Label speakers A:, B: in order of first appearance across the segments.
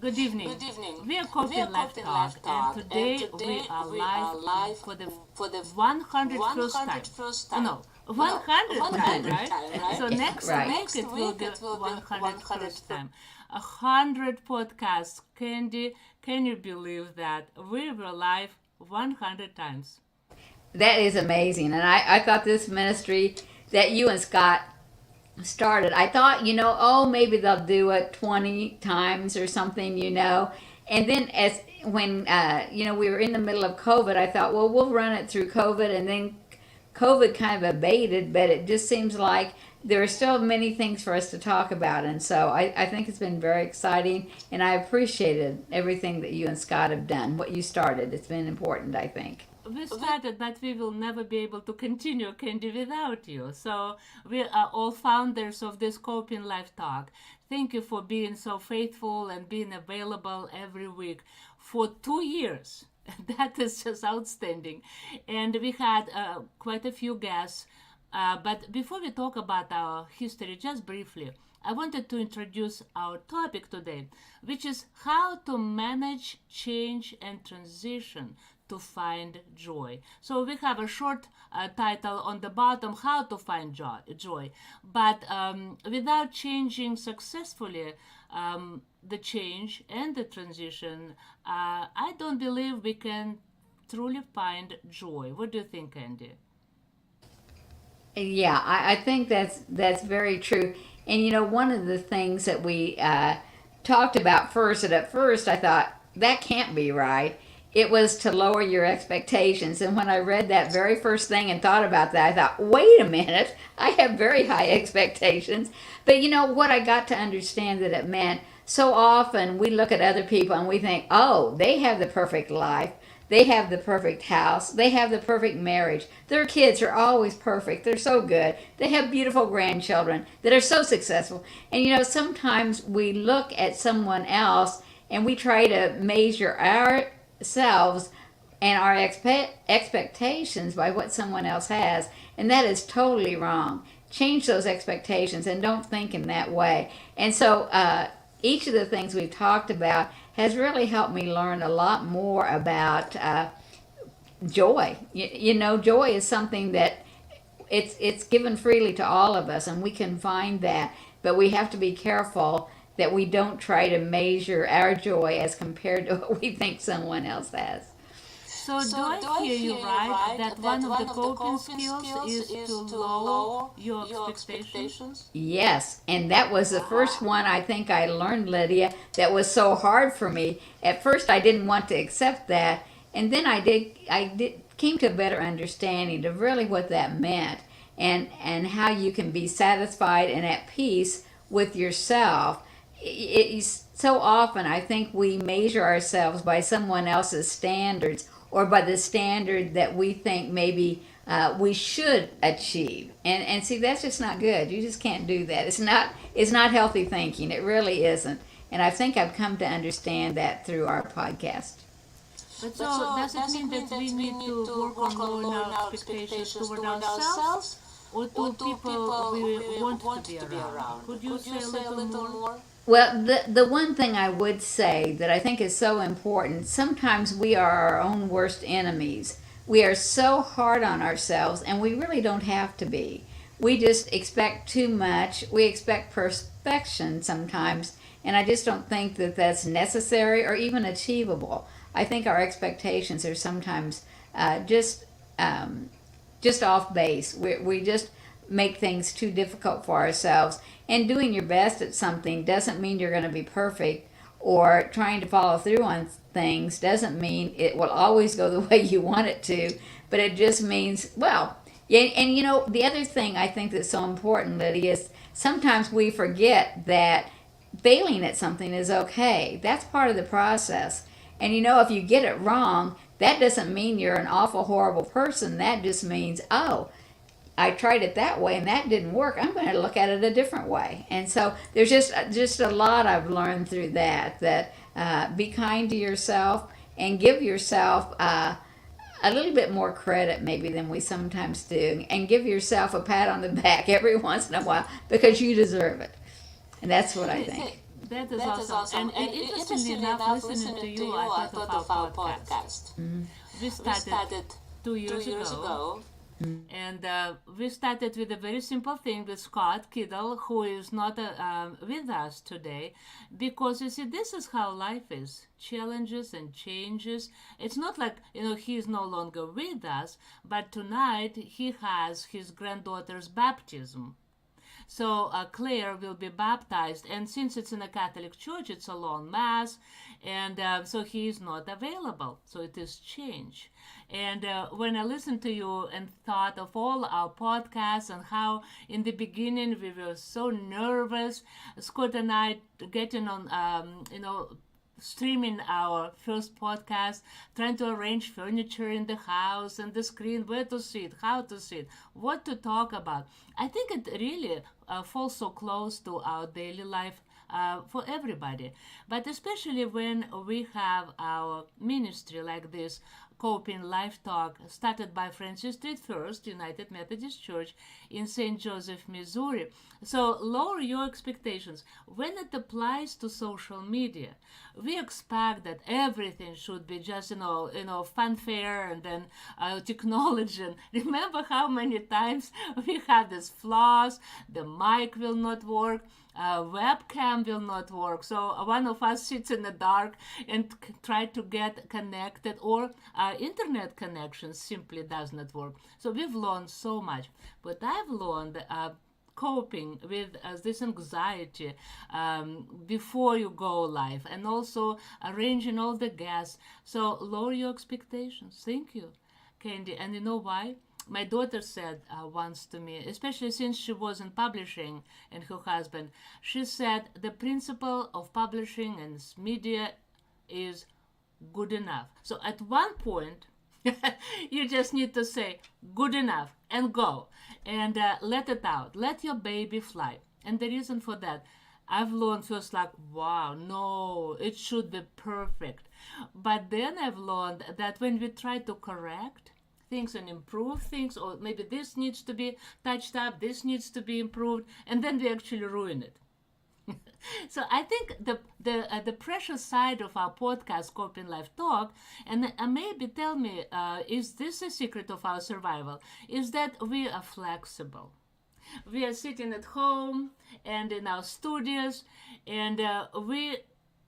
A: Good evening.
B: Good evening.
A: We are
B: We are
A: Coffee Life
B: Coffee
A: Talk,
B: Life
A: and
B: Talk, and
A: today we
B: today
A: are
B: we
A: live
B: are live
A: for the
B: for the
A: 101st time.
B: 101st
A: Oh
B: time.
A: no,
B: No,
A: 100th time,
B: 100th
C: 100.
A: right?
B: time, right?
A: So next
B: So
C: Right.
A: week
B: next
A: it will
B: week
A: be
B: it will be
A: 101st
B: 101st.
A: time. 100 podcasts. Can you believe that? We were live 100 times.
C: That is amazing. And I thought this ministry that you and Scott started, I thought, oh, maybe they'll do it 20 times or something. And then we were in the middle of COVID, I thought, well, we'll run it through COVID. And then COVID kind of abated, but it just seems like there are still many things for us to talk about. And so I think it's been very exciting. And I appreciated everything that you and Scott have done, what you started. It's been important, I think.
A: We
B: We
A: started, but we will never be able to continue, Candy, without you. So we are all founders of this Coping Life Talk. Thank you for being so faithful and being available every week for 2 years. That is just outstanding. And we had quite a few guests. But before we talk about our history, just briefly, I wanted to introduce our topic today, which is how to manage change and transition to find joy. So we have a short title on the bottom, How to Find Joy. But without changing successfully, the change and the transition, I don't believe we can truly find joy. What do you think, Andy?
C: Yeah, I think that's very true. And one of the things that we talked about first, and at first I thought that can't be right. It was to lower your expectations. And when I read that very first thing and thought about that, I thought, wait a minute, I have very high expectations. But what I got to understand that it meant, so often we look at other people and we think, oh, they have the perfect life. They have the perfect house. They have the perfect marriage. Their kids are always perfect. They're so good. They have beautiful grandchildren that are so successful. And sometimes we look at someone else and we try to measure ourselves and our expectations by what someone else has. And that is totally wrong. Change those expectations and don't think in that way. And so, each of the things we've talked about has really helped me learn a lot more about joy. Joy is something that it's given freely to all of us, and we can find that. But we have to be careful that we don't try to measure our joy as compared to what we think someone else has.
A: So, do
B: So
A: I
B: do I
A: hear you
B: hear you
A: right
B: right
A: that one
B: that
A: of the
B: one of the
A: coping
B: coping
A: skills
B: skills
A: is to
B: is to
A: lower
B: lower
A: your
B: your
A: expectations?
B: expectations?
C: Yes, and that was the first one I think I learned, Lydia, that was so hard for me. At first I didn't want to accept that, and then I did came to a better understanding of really what that meant and how you can be satisfied and at peace with yourself. So often I think we measure ourselves by someone else's standards or by the standard that we think maybe we should achieve. And see, that's just not good. You just can't do that. It's not healthy thinking. It really isn't. And I think I've come to understand that through our podcast.
A: But
B: But
A: so,
B: so
A: does it
B: does it
A: mean
B: mean
A: that
B: that
A: we
B: we
A: need
B: need
A: to
B: to
A: work on
B: work on
A: lowering
B: lowering
A: our
B: our
A: expectations
B: expectations
A: toward
B: toward
A: ourselves
B: ourselves
A: or
B: or
A: to
B: to
A: people
B: people
A: we
B: we
A: want to
B: want
A: be
B: to be
A: around?
B: around?
A: Could you
B: Could you
A: say a
B: say a
A: little
B: little
A: more?
B: more?
C: Well, the one thing I would say that I think is so important, sometimes we are our own worst enemies. We are so hard on ourselves, and we really don't have to be. We just expect too much. We expect perfection sometimes, and I just don't think that that's necessary or even achievable. I think our expectations are sometimes just off base. We just make things too difficult for ourselves. And doing your best at something doesn't mean you're going to be perfect, or trying to follow through on things doesn't mean it will always go the way you want it to, but it just means, well, yeah, and the other thing I think that's so important, Lydia, is sometimes we forget that failing at something is okay. That's part of the process. And if you get it wrong, that doesn't mean you're an awful, horrible person. That just means, oh, I tried it that way and that didn't work. I'm going to look at it a different way. And so there's just a lot I've learned through that. That be kind to yourself and give yourself a little bit more credit maybe than we sometimes do, and give yourself a pat on the back every once in a while because you deserve it. And that's what I think.
A: That is
B: That is
A: awesome.
B: awesome.
A: And
B: And
A: interestingly
B: interestingly
A: enough,
B: enough,
A: listening to
B: listening to
A: you,
B: you,
A: I
B: I
A: thought of
B: thought
A: our
B: of our
A: podcast.
B: podcast.
A: We
B: We
A: started
B: started 2
A: 2 years
B: years
A: ago.
B: ago.
A: And we started with a very simple thing with Scott Kiddle, who is not with us today, because you see, this is how life is, challenges and changes. It's not like, he is no longer with us, but tonight he has his granddaughter's baptism. So Claire will be baptized, and since it's in a Catholic church, it's a long mass, and so he is not available. So it is change. And when I listened to you and thought of all our podcasts and how in the beginning we were so nervous, Scott and I getting on, streaming our first podcast, trying to arrange furniture in the house and the screen, where to sit, how to sit, what to talk about. I think it really falls so close to our daily life for everybody. But especially when we have our ministry like this, Coping Life Talk, started by Francis Street First United Methodist Church in St. Joseph, Missouri. So lower your expectations. When it applies to social media, we expect that everything should be just, fanfare and then technology. And remember how many times we had these flaws, the mic will not work, webcam will not work. So one of us sits in the dark and try to get connected, or internet connection simply does not work. So we've learned so much. But I've learned coping with this anxiety before you go live, and also arranging all the guests. So lower your expectations. Thank you, Candy. And you know why? My daughter said once to me, especially since she was in publishing and her husband, she said the principle of publishing and media is good enough. So at one point, you just need to say good enough and go and let it out. Let your baby fly. And the reason for that, I've learned first like, wow, no, it should be perfect. But then I've learned that when we try to correct things and improve things, or maybe this needs to be touched up, this needs to be improved, and then we actually ruin it. So I think the precious side of our podcast, Coping Life Talk, and maybe tell me, is this a secret of our survival? Is that we are flexible. We are sitting at home and in our studios, and we,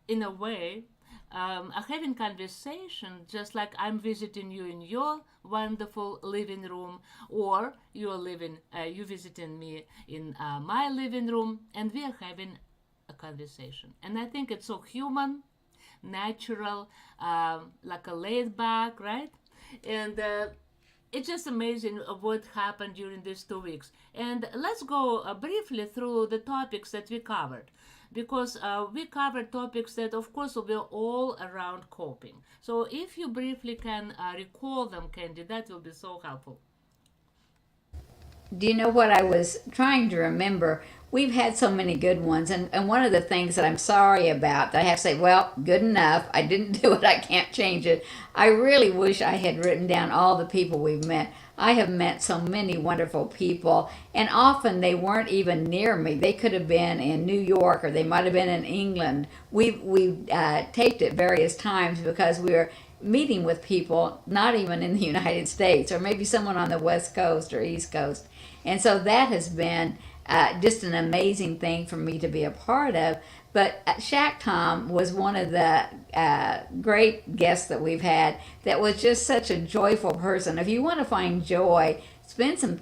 A: in a way, are having conversation just like I'm visiting you in your wonderful living room, or you visiting me in my living room, and we are having a conversation. And I think it's so human, natural, like a laid back, right? And it's just amazing what happened during these 2 weeks. And let's go briefly through the topics that we covered, because we covered topics that, of course, were all around coping. So if you briefly can recall them, Candy, that will be so helpful.
C: Do you know what I was trying to remember? We've had so many good ones, and one of the things that I'm sorry about, that I have to say, well, good enough. I didn't do it. I can't change it. I really wish I had written down all the people we've met. I have met so many wonderful people, and often they weren't even near me. They could have been in New York, or they might have been in England. We taped it various times because we were meeting with people not even in the United States, or maybe someone on the West Coast or East Coast. And so that has been just an amazing thing for me to be a part of. But Shaq Tom was one of the great guests that we've had, that was just such a joyful person. If you want to find joy, spend some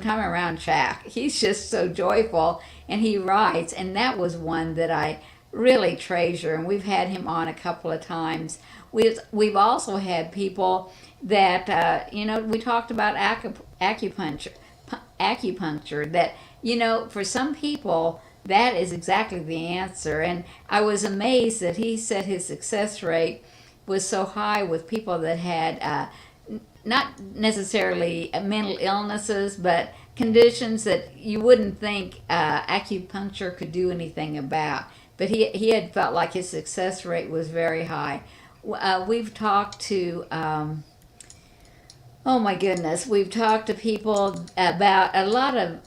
C: time around Shaq. He's just so joyful, and he writes, and that was one that I really treasure, and we've had him on a couple of times. We've also had people that we talked about acupuncture, that for some people that is exactly the answer. And I was amazed that he said his success rate was so high with people that had not necessarily mental illnesses, but conditions that you wouldn't think acupuncture could do anything about. But he had felt like his success rate was very high. We've talked to Oh my goodness, we've talked to people about a lot of,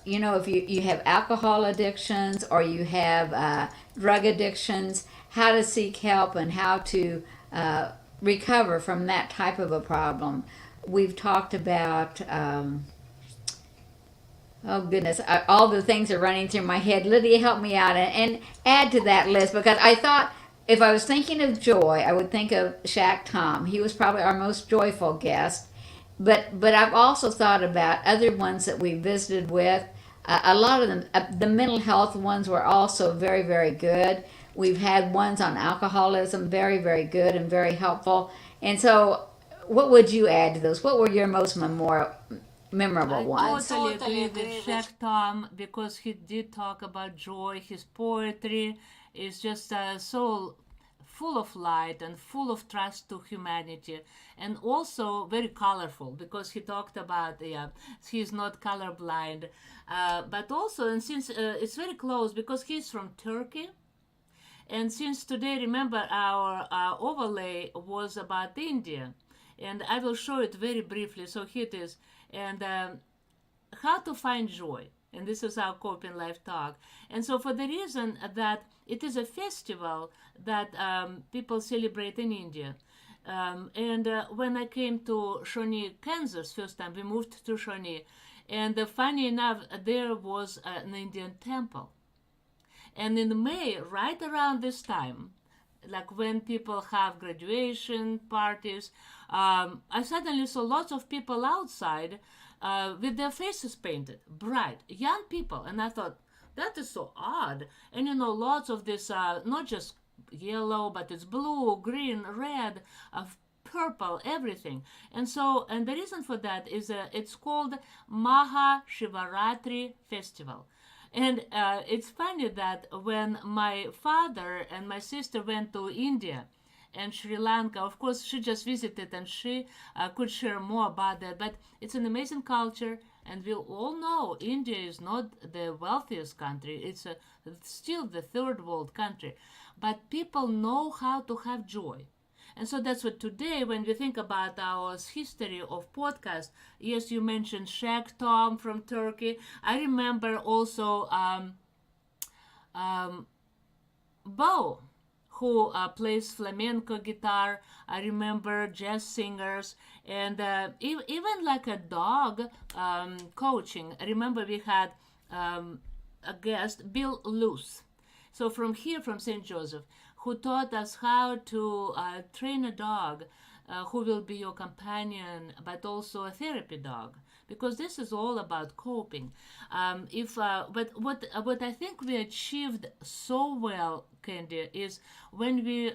C: if you have alcohol addictions or you have drug addictions, how to seek help and how to uh, recover from that type of a problem. We've talked about, oh goodness, all the things are running through my head. Lydia, help me out and add to that list because I thought if I was thinking of joy, I would think of Shaq Tom. He was probably our most joyful guest. But I've also thought about other ones that we visited with. A lot of them, the mental health ones were also very, very good. We've had ones on alcoholism, very, very good and very helpful. And so, what would you add to those? What were your most memorable
A: I
C: ones?
A: totally agree with Shaq Tom because he did talk about joy. His poetry is just so full of light and full of trust to humanity, and also very colorful because he talked about he's not colorblind, but also, and since it's very close because he's from Turkey, and since today, remember, our overlay was about India, and I will show it very briefly. So here it is, and how to find joy. And this is our Coping Life talk. And so, for the reason that it is a festival that people celebrate in India. And when I came to Shawnee, Kansas, first time, we moved to Shawnee. And funny enough, there was an Indian temple. And in May, right around this time, like when people have graduation parties, I suddenly saw lots of people outside with their faces painted, bright, young people. And I thought, that is so odd. And lots of this, not just yellow, but it's blue, green, red, purple, everything. And so, and the reason for that is it's called Maha Shivaratri Festival. And it's funny that when my father and my sister went to India and Sri Lanka, of course, she just visited and she could share more about that. But it's an amazing culture, and we all know India is not the wealthiest country, it's still the third world country. But people know how to have joy. And so that's what today, when we think about our history of podcast, yes, you mentioned Shaq Tom from Turkey. I remember also um, Bo, who plays flamenco guitar. I remember jazz singers, and even like a dog coaching. I remember we had a guest, Bill Luce. So from here, from St. Joseph, who taught us how to train a dog who will be your companion, but also a therapy dog, because this is all about coping. If but what I think we achieved so well, Candy, is when we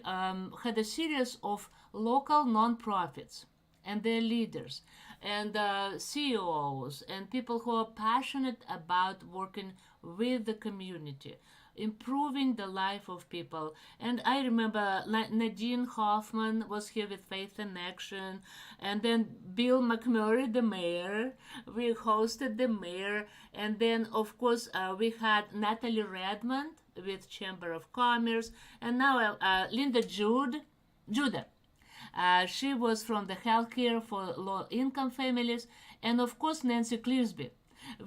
A: had a series of local nonprofits and their leaders and CEOs and people who are passionate about working with the community, improving the life of people. And I remember Nadine Hoffman was here with Faith in Action, and then Bill McMurray, the mayor. We hosted the mayor, and then of course we had Natalie Redmond with Chamber of Commerce, and now Linda Judah. She was from the Healthcare for Low Income Families, and of course Nancy Clearsby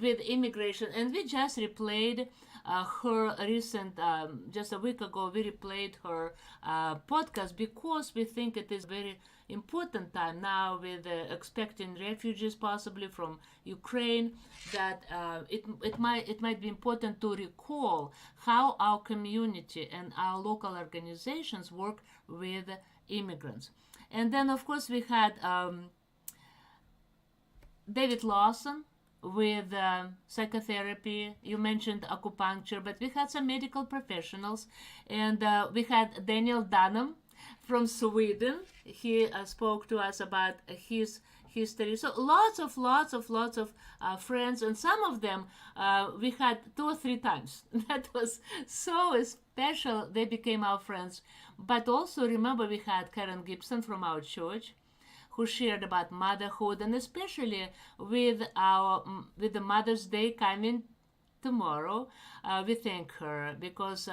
A: with immigration. And we just replayed her recent, just a week ago, we replayed her podcast because we think it is very important time now with expecting refugees possibly from Ukraine, that it might be important to recall how our community and our local organizations work with immigrants. And then of course we had David Lawson with psychotherapy. You mentioned acupuncture, but we had some medical professionals, and we had Daniel Dunham from Sweden. He spoke to us about his history. So lots of friends, and some of them we had 2 or 3 times. That was so special. They became our friends. But also remember, we had Karen Gibson from our church, who shared about motherhood, and especially with the Mother's Day coming tomorrow, we thank her because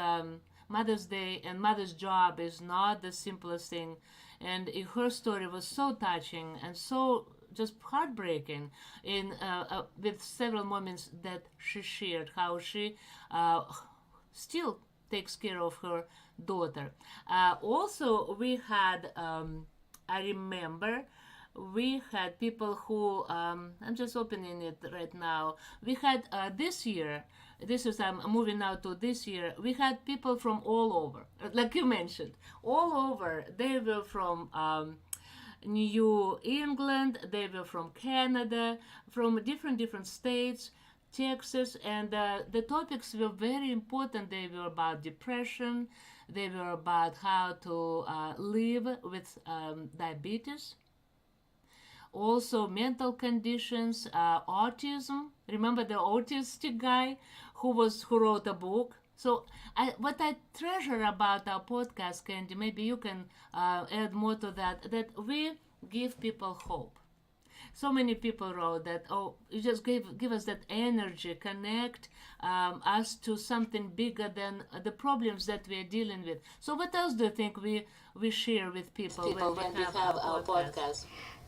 A: Mother's Day and mother's job is not the simplest thing, and her story was so touching and so just heartbreaking in with several moments that she shared how she still takes care of her daughter. Also, we had, I remember, we had people who, I'm just opening it right now. We had this year, this is, I'm moving now to this year, we had people from all over, like you mentioned, all over. They were from New England, they were from Canada, from different states, Texas, and the topics were very important. They were about depression, they were about how to live with diabetes, also mental conditions, autism. Remember the autistic guy who wrote a book. So what I treasure about our podcast, Candy, maybe you can add more to that. That we give people hope. So many people wrote that, oh, you just give us that energy, connect us to something bigger than the problems that we are dealing with. So what else do you think we share with people when we have our podcast?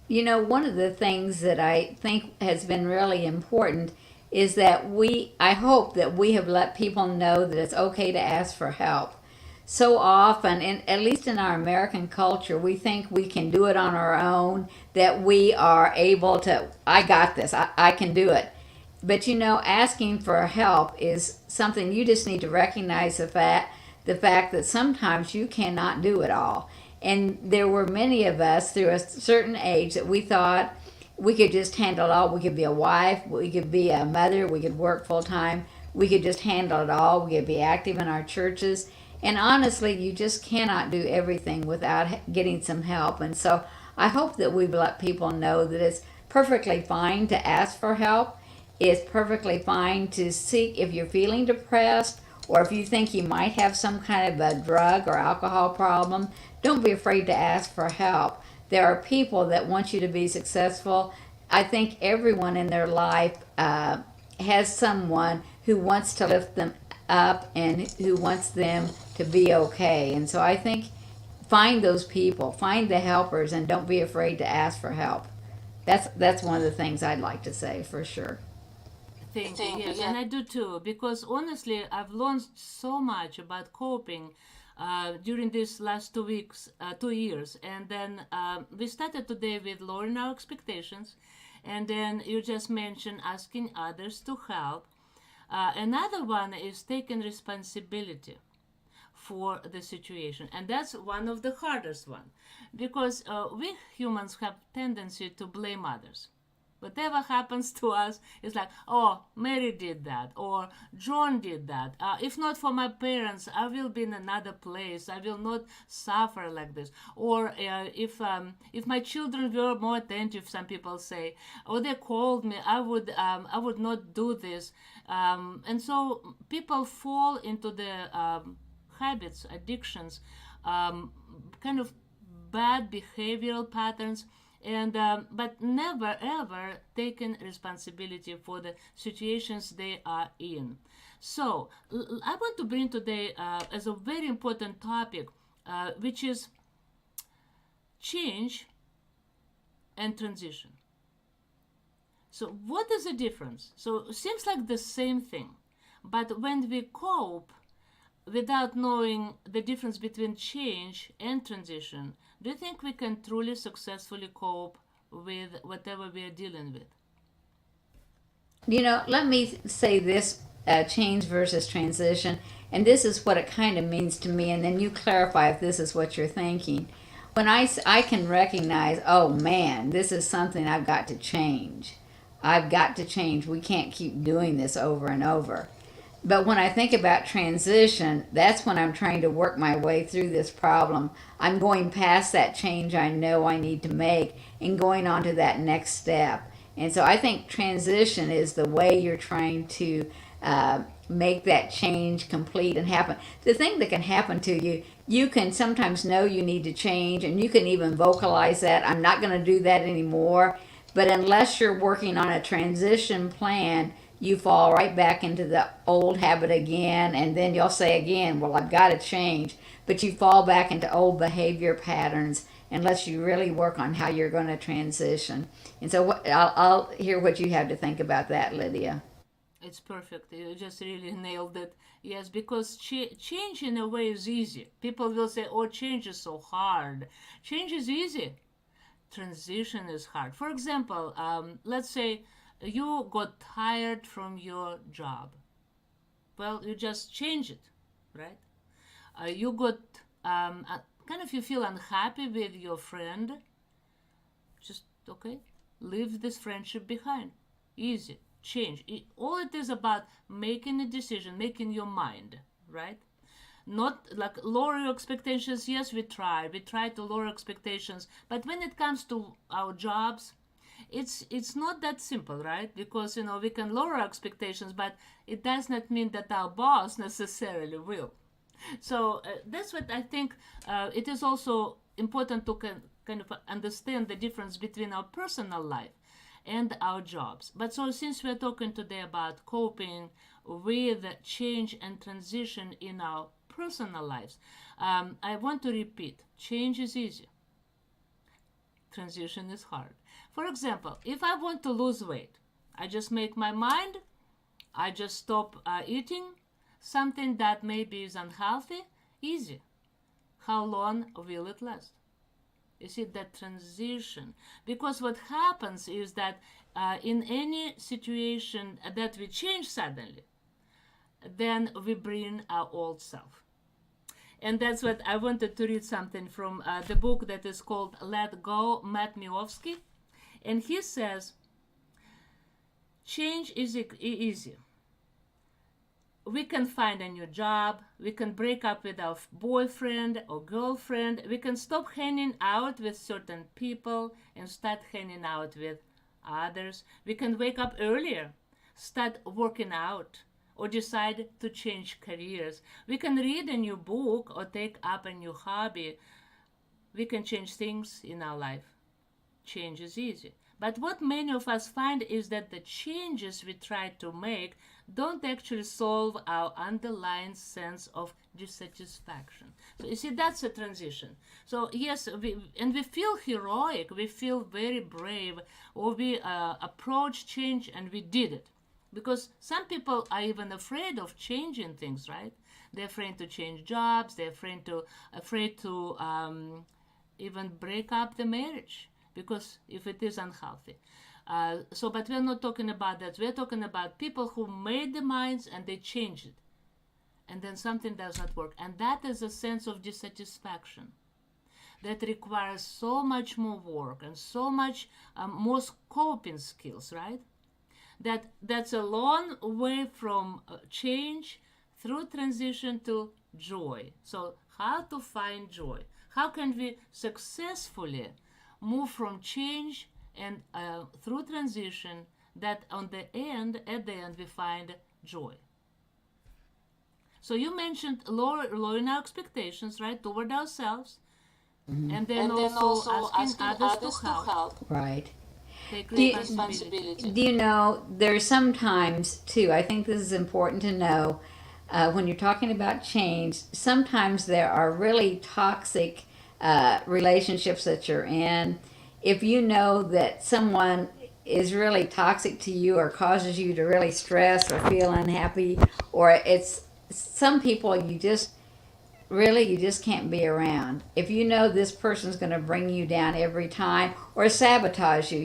C: You know, one of the things that I think has been really important is that I hope that we have let people know that it's okay to ask for help. So often, at least in our American culture, we think we can do it on our own, that we are able to, I got this, I can do it. But you know, asking for help is something you just need to recognize the fact that sometimes you cannot do it all. And there were many of us through a certain age that we thought we could just handle it all. We could be a wife, we could be a mother, we could work full time, we could just handle it all, we could be active in our churches. And honestly, you just cannot do everything without getting some help. And so I hope that we've let people know that it's perfectly fine to ask for help. It's perfectly fine to seek if you're feeling depressed or if you think you might have some kind of a drug or alcohol problem. Don't be afraid to ask for help. There are people that want you to be successful. I think everyone in their life has someone who wants to lift them up and who wants them to be okay. And so I think find those people, find the helpers, and don't be afraid to ask for help. That's one of the things I'd like to say for sure.
A: Thank you. Yes, and I do too, because honestly, I've learned so much about coping during these last 2 weeks, 2 years. And then we started today with lowering our expectations. And then you just mentioned asking others to help. Another one is taking responsibility for the situation, and that's one of the hardest one, because we humans have tendency to blame others. Whatever happens to us, it's like, oh, Mary did that, or John did that. If not for my parents, I will be in another place. I will not suffer like this. Or if my children were more attentive, some people say, or they called me, I would not do this. And so people fall into the habits, addictions, kind of bad behavioral patterns, and but never ever taking responsibility for the situations they are in. So I want to bring today as a very important topic, which is change and transition. So what is the difference? So it seems like the same thing, but when we cope without knowing the difference between change and transition, do you think we can truly successfully cope with whatever we are dealing with?
C: You know, let me say this, change versus transition, and this is what it kind of means to me, and then you clarify if this is what you're thinking. When I can recognize, oh man, this is something I've got to change. I've got to change. We can't keep doing this over and over. But when I think about transition, that's when I'm trying to work my way through this problem. I'm going past that change I know I need to make and going on to that next step. And so I think transition is the way you're trying to make that change complete and happen. The thing that can happen to you, you can sometimes know you need to change, and you can even vocalize that. I'm not going to do that anymore. But unless you're working on a transition plan, you fall right back into the old habit again, and then you'll say again, well, I've got to change. But you fall back into old behavior patterns unless you really work on how you're going to transition. And so I'll hear what you have to think about that, Lydia.
A: It's perfect. You just really nailed it. Yes, because change in a way is easy. People will say, oh, change is so hard. Change is easy. Transition is hard. For example, let's say you got tired from your job. Well, you just change it, right? You got kind of you feel unhappy with your friend. Just okay, leave this friendship behind. Easy. Change. All it is about making a decision, making your mind, right? Not like lower your expectations. Yes, we try to lower expectations, but when it comes to our jobs, it's not that simple, right? Because we can lower our expectations, but it does not mean that our boss necessarily will. So that's what I think. It is also important to kind of understand the difference between our personal life and our jobs. But so since we're talking today about coping with change and transition in our personal lives, I want to repeat: change is easy, transition is hard. For example, if I want to lose weight, I just make my mind, I just stop eating something that maybe is unhealthy. Easy. How long will it last? You see that transition. Because what happens is that in any situation that we change suddenly, then we bring our old self. And that's what I wanted to read something from the book that is called Let Go, Matt Miofsky. And he says, change is easy. We can find a new job, we can break up with our boyfriend or girlfriend, we can stop hanging out with certain people and start hanging out with others. We can wake up earlier, start working out, or decide to change careers. We can read a new book or take up a new hobby. We can change things in our life. Change is easy. But what many of us find is that the changes we try to make don't actually solve our underlying sense of dissatisfaction. So you see, that's a transition. So yes, we feel heroic, we feel very brave, or we approach change and we did it. Because some people are even afraid of changing things, right? They're afraid to change jobs, they're afraid to even break up the marriage, because if it is unhealthy. But we're not talking about that. We're talking about people who made the minds and they changed it. And then something does not work. And that is a sense of dissatisfaction that requires so much more work and so much more coping skills, right? That's a long way from change through transition to joy. So how to find joy? How can we successfully move from change and through transition that at the end we find joy? So you mentioned lowering our expectations, right, toward ourselves, and then also asking others to help.
C: Right.
A: Take
C: Do you,
A: responsibility.
C: do you know, there's sometimes, too, I think this is important to know, when you're talking about change, sometimes there are really toxic relationships that you're in. If you know that someone is really toxic to you or causes you to really stress or feel unhappy, or it's some people you just can't be around. If you know this person's going to bring you down every time or sabotage you,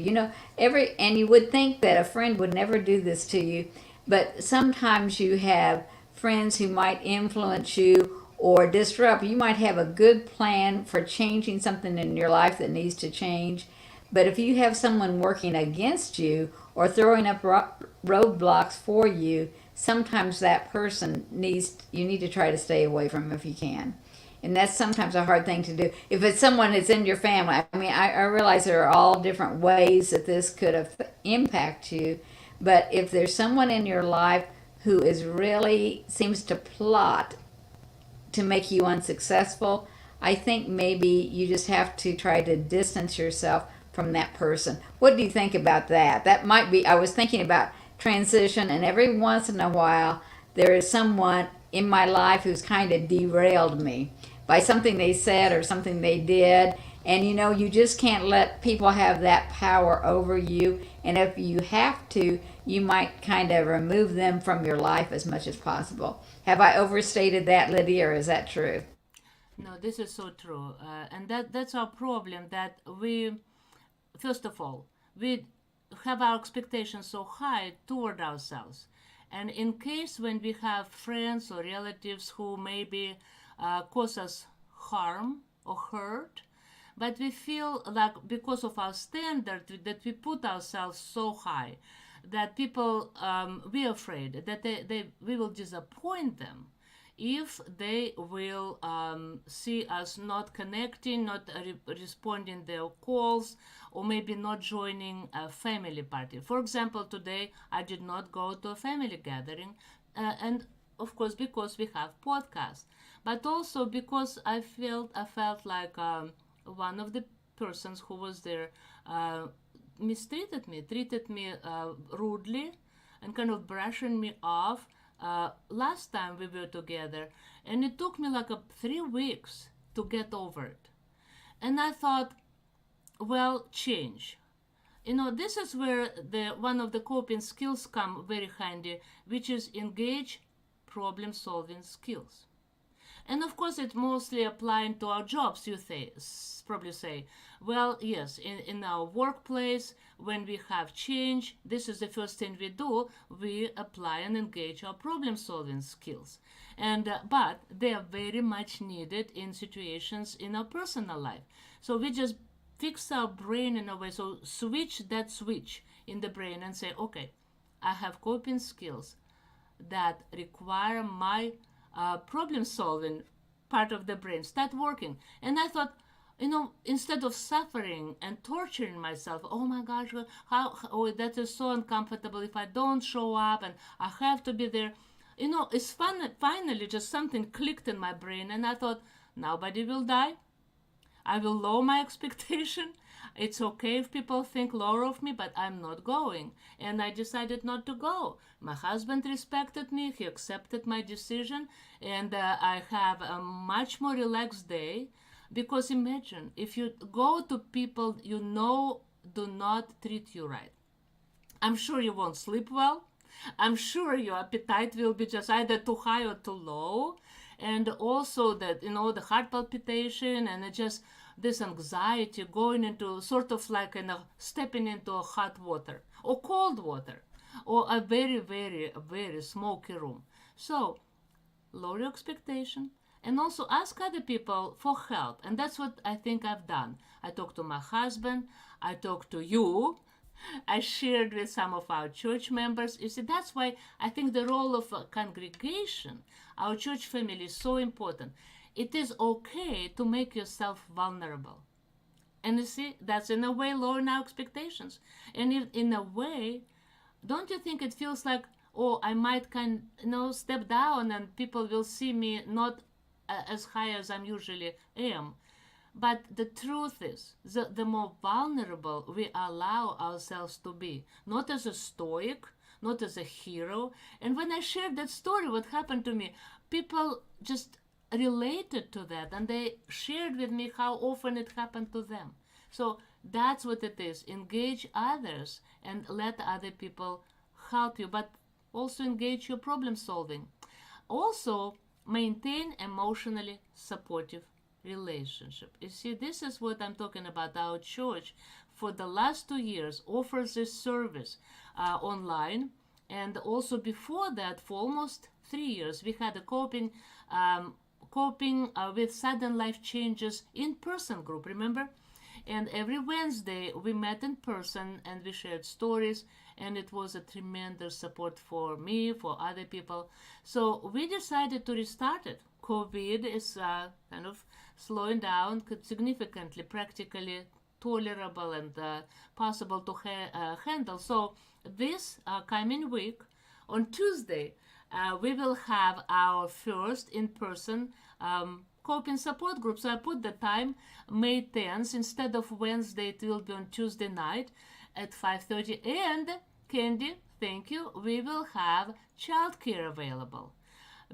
C: and you would think that a friend would never do this to you, but sometimes you have friends who might influence you or disrupt. You might have a good plan for changing something in your life that needs to change, but if you have someone working against you or throwing up roadblocks for you, sometimes that person you need to try to stay away from if you can. And that's sometimes a hard thing to do. If it's someone that's in your family, I mean, I realize there are all different ways that this could impact you, but if there's someone in your life who is really seems to plot to make you unsuccessful, I think maybe you just have to try to distance yourself from that person. What do you think about that? That might be, I was thinking about transition, and every once in a while, there is someone in my life who's kind of derailed me by something they said or something they did. And you know, you just can't let people have that power over you. And if you have to, you might kind of remove them from your life as much as possible. Have I overstated that, Lydia, or is that true?
A: No, this is so true, and that's our problem. That we, first of all, we have our expectations so high toward ourselves, and in case when we have friends or relatives who maybe cause us harm or hurt, but we feel like because of our standard that we put ourselves so high that people we're afraid that we will disappoint them if they will see us not connecting, not responding their calls, or maybe not joining a family party. For example, today I did not go to a family gathering, and of course because we have podcasts, but also because I felt like one of the persons who was there treated me rudely, and kind of brushing me off last time we were together, and it took me like 3 weeks to get over it. And I thought, well, change. You know, this is where the one of the coping skills come very handy, which is engage problem solving skills. And of course, it's mostly applying to our jobs, probably say. Well, yes, in our workplace, when we have change, this is the first thing we do. We apply and engage our problem solving skills. But they are very much needed in situations in our personal life. So we just fix our brain in a way. So switch that switch in the brain and say, okay, I have coping skills that require my problem solving part of the brain start working. And I thought, you know, instead of suffering and torturing myself, oh my gosh, oh, that is so uncomfortable if I don't show up and I have to be there. You know, it's fun. Finally, just something clicked in my brain, and I thought, nobody will die. I will lower my expectation. It's okay if people think lower of me, but I'm not going. And I decided not to go. My husband respected me. He accepted my decision. And I have a much more relaxed day. Because imagine if you go to people you know do not treat you right. I'm sure you won't sleep well. I'm sure your appetite will be just either too high or too low. And also that, you know, the heart palpitation and it just this anxiety going into sort of like stepping into a hot water or cold water or a very, very, very smoky room. So lower your expectation and also ask other people for help. And that's what I think I've done. I talked to my husband, I talked to you, I shared with some of our church members. You see, that's why I think the role of a congregation, our church family, is so important. It is okay to make yourself vulnerable. And you see, that's in a way lowering our expectations. And in a way, don't you think it feels like, oh, I might step down and people will see me not as high as I'm usually am. But the truth is, the more vulnerable we allow ourselves to be, not as a stoic, not as a hero. And when I shared that story, what happened to me, people just related to that and they shared with me how often it happened to them. So that's what it is. Engage others and let other people help you, but also engage your problem solving. Also, maintain emotionally supportive relationship. You see, this is what I'm talking about. Our church for the last 2 years offers this service online, and also before that for almost 3 years we had a coping with sudden life changes in-person group, remember? And every Wednesday we met in person and we shared stories, and it was a tremendous support for me, for other people. So we decided to restart it. COVID is kind of slowing down significantly, practically tolerable and possible to handle. So this coming week, on Tuesday, we will have our first in-person coping support group. So I put the time, May 10th, instead of Wednesday, it will be on Tuesday night at 5:30. And Candy, thank you, we will have childcare available.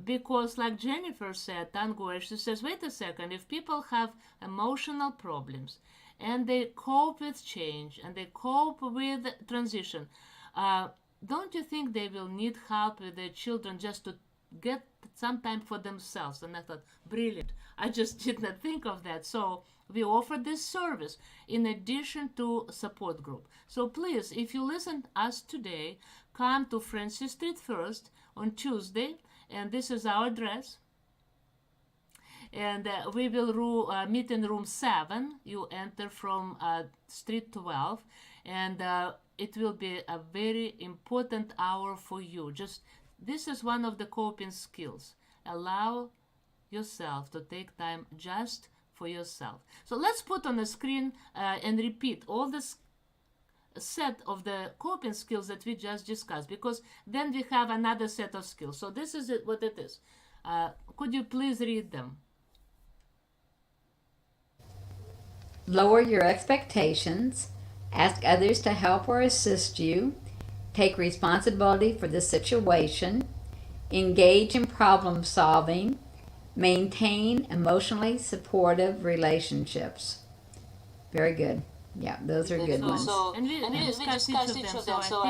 A: Because, like Jennifer said, Tanguy, she says, wait a second, if people have emotional problems and they cope with change and they cope with transition, uh, don't you think they will need help with their children just to get some time for themselves? And I thought, brilliant. I just did not think of that. So we offer this service in addition to support group. So please, if you listen us today, come to Francis Street First on Tuesday, and this is our address. And we will meet in room 7. You enter from Street 12, and it will be a very important hour for you. Just this is one of the coping skills. Allow yourself to take time just for yourself. So let's put on the screen and repeat all this set of the coping skills that we just discussed, because then we have another set of skills. So this is what it is. Could you please read them?
C: Lower your expectations, ask others to help or assist you, take responsibility for the situation, engage in problem solving, maintain emotionally supportive relationships. Very good. Yeah, those are good ones.
A: And we discussed each of them, so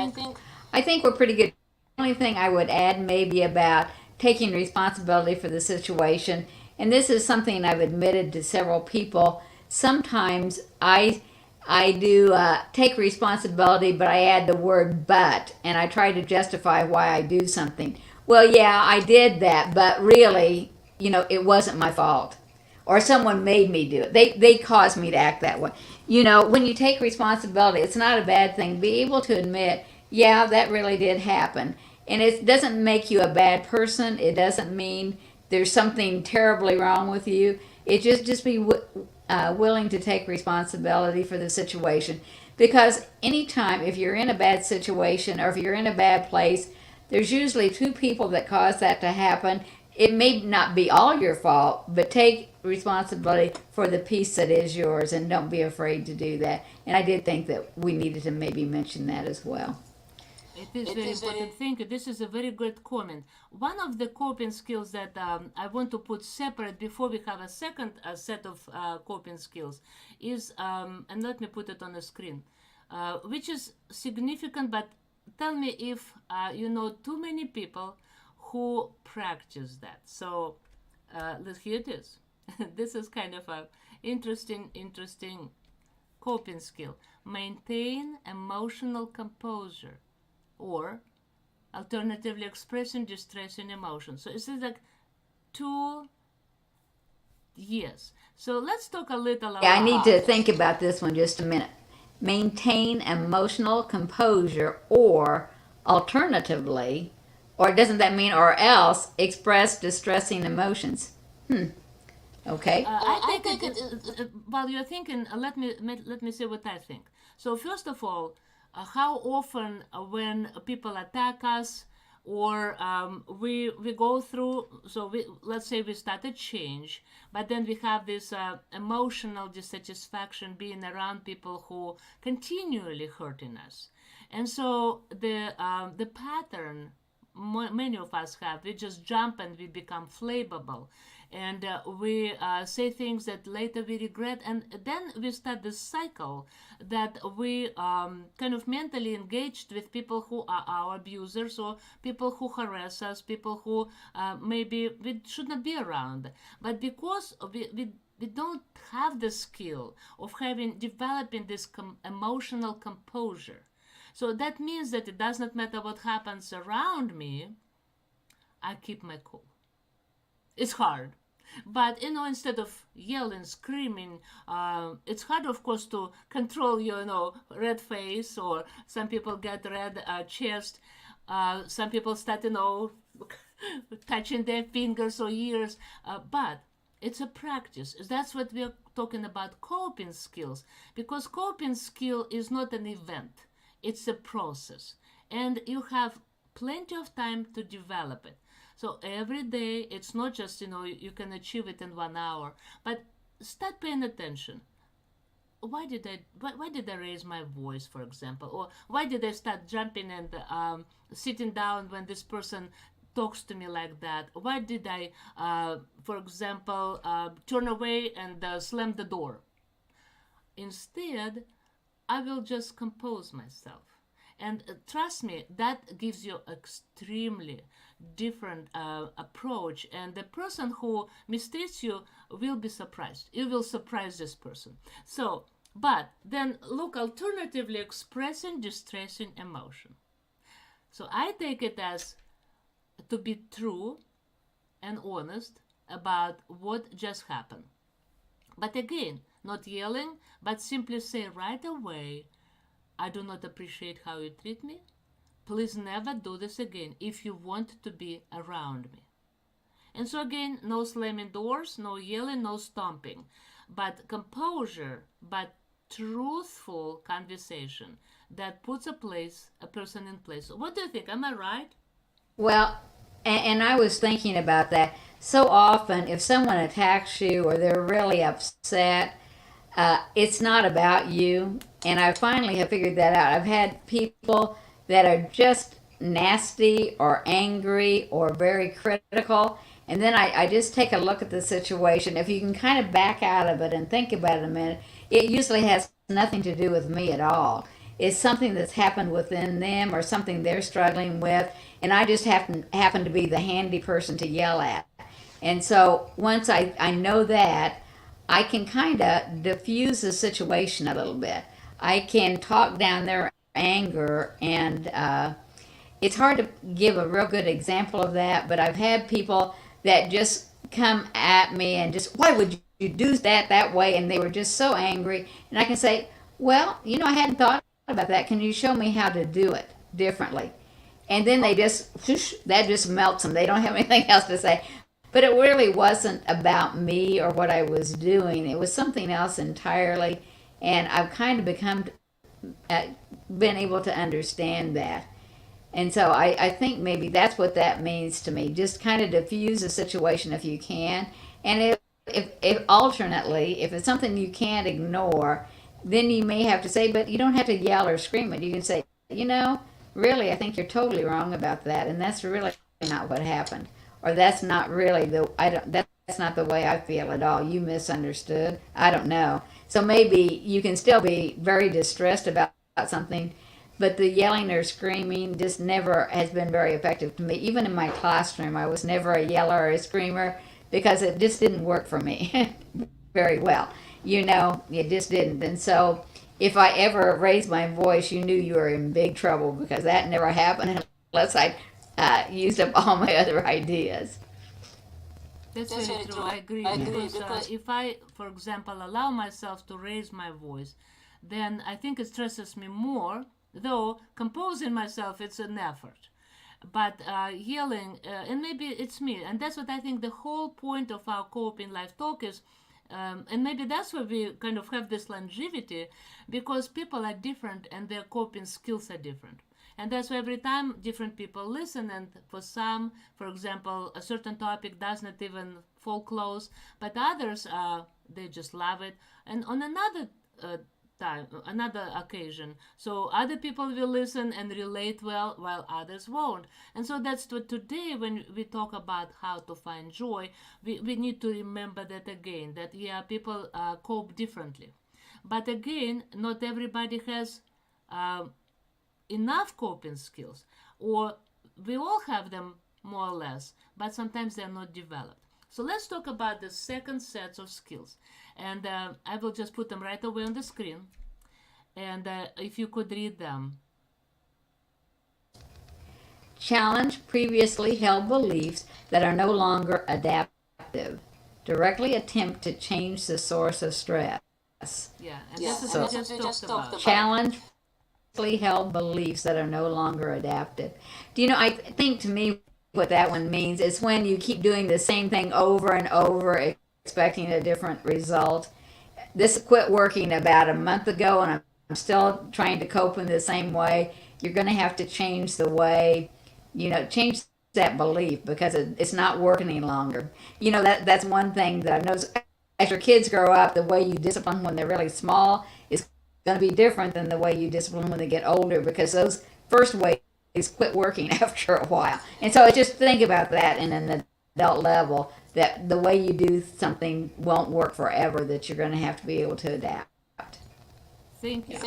C: I think we're pretty good. The only thing I would add maybe about taking responsibility for the situation, and this is something I've admitted to several people. Sometimes I do take responsibility, but I add the word "but," and I try to justify why I do something. Well, yeah, I did that, but really, it wasn't my fault, or someone made me do it. They caused me to act that way. When you take responsibility, it's not a bad thing. Be able to admit, yeah, that really did happen. And it doesn't make you a bad person. It doesn't mean there's something terribly wrong with you. It just be willing to take responsibility for the situation. Because anytime, if you're in a bad situation or if you're in a bad place, there's usually two people that cause that to happen. It may not be all your fault, but take responsibility for the piece that is yours, and don't be afraid to do that. And I did think that we needed to maybe mention that as well.
A: it is very important. Thank you. This is a very good comment. One of the coping skills that I want to put separate before we have a second set of coping skills is, and let me put it on the screen, which is significant, but tell me if you know too many people who practice that. So here it is. This is kind of a interesting coping skill. Maintain emotional composure, or alternatively expressing distressing emotions. So it's like 2 years. So let's talk a little about.
C: Yeah, I need to think about this one just a minute. Maintain emotional composure, or alternatively, or doesn't that mean or else express distressing emotions? Okay.
A: I think while you're thinking, let me say what I think. So first of all, how often when people attack us, or we go through, so let's say we start a change, but then we have this emotional dissatisfaction being around people who continually hurting us, and so the pattern many of us have, we just jump and we become flammable, and we say things that later we regret, and then we start this cycle that we kind of mentally engaged with people who are our abusers, or people who harass us, people who maybe we should not be around, but because we don't have the skill of developing this emotional composure. So that means that it does not matter what happens around me, I keep my cool. It's hard. But, instead of yelling, screaming, it's hard, of course, to control your, red face, or some people get red chest. Some people start, touching their fingers or ears. But it's a practice. That's what we're talking about, coping skills. Because coping skill is not an event. It's a process, and you have plenty of time to develop it. So every day, it's not just, you can achieve it in 1 hour, but start paying attention. why did I raise my voice, for example, or why did I start jumping and sitting down when this person talks to me like that? Why did I, for example, turn away and slam the door? Instead, I will just compose myself. And trust me, that gives you extremely different approach. And the person who mistreats you will be surprised. You will surprise this person. So, but then look, alternatively expressing distressing emotion. So I take it as to be true and honest about what just happened. But again, not yelling, but simply say right away, I do not appreciate how you treat me. Please never do this again if you want to be around me. And so again, no slamming doors, no yelling, no stomping, but composure, but truthful conversation that puts a person in place. What do you think? Am I right?
C: Well, and I was thinking about that. So often, if someone attacks you or they're really upset, it's not about you. And I finally have figured that out. I've had people that are just nasty or angry or very critical. And then I just take a look at the situation. If you can kind of back out of it and think about it a minute, it usually has nothing to do with me at all. It's something that's happened within them or something they're struggling with. And I just happen to be the handy person to yell at. And so once I know that, I can kind of diffuse the situation a little bit. I can talk down their anger, and it's hard to give a real good example of that, but I've had people that just come at me and just, why would you do that way? And they were just so angry. And I can say, well, I hadn't thought about that. Can you show me how to do it differently? And then they just, whoosh, that just melts them. They don't have anything else to say. But it really wasn't about me or what I was doing. It was something else entirely. And I've kind of been able to understand that. And so I think maybe that's what that means to me. Just kind of diffuse the situation if you can. And if alternately, if it's something you can't ignore, then you may have to say, but you don't have to yell or scream it. You can say, really, I think you're totally wrong about that. And that's really not what happened. Or that's not really that's not the way I feel at all. You misunderstood. I don't know. So maybe you can still be very distressed about something, but the yelling or screaming just never has been very effective to me. Even in my classroom, I was never a yeller or a screamer because it just didn't work for me very well. It just didn't. And so if I ever raised my voice, you knew you were in big trouble because that never happened unless I used up all my other ideas.
A: That's very true. I agree. Because if I, for example, allow myself to raise my voice, then I think it stresses me more. Though composing myself, it's an effort. But yelling, and maybe it's me, and that's what I think the whole point of our coping life talk is. And maybe that's why we kind of have this longevity, because people are different and their coping skills are different. And that's why every time different people listen, and for some, for example, a certain topic does not even fall close, but others, they just love it. And on another another occasion, so other people will listen and relate well, while others won't. And so that's what today, when we talk about how to find joy, we need to remember that again, that people cope differently. But again, not everybody has enough coping skills, or we all have them more or less, but sometimes they're not developed. So let's talk about the second set of skills, and I will just put them right away on the screen, and if you could read them.
C: Challenge previously held beliefs that are no longer adaptive. Directly attempt to change the source of stress.
A: Yeah, and this is what we just talked about.
C: Challenge held beliefs that are no longer adaptive. I think to me what that one means is when you keep doing the same thing over and over, expecting a different result. This quit working about a month ago, and I'm still trying to cope in the same way. You're going to have to change the way, change that belief because it's not working any longer. That's one thing that I've noticed. as your kids grow up, the way you discipline when they're really small is going to be different than the way you discipline when they get older, because those first ways quit working after a while. And so just think about that in an adult level, that the way you do something won't work forever, that you're going to have to be able to adapt.
A: Thank you.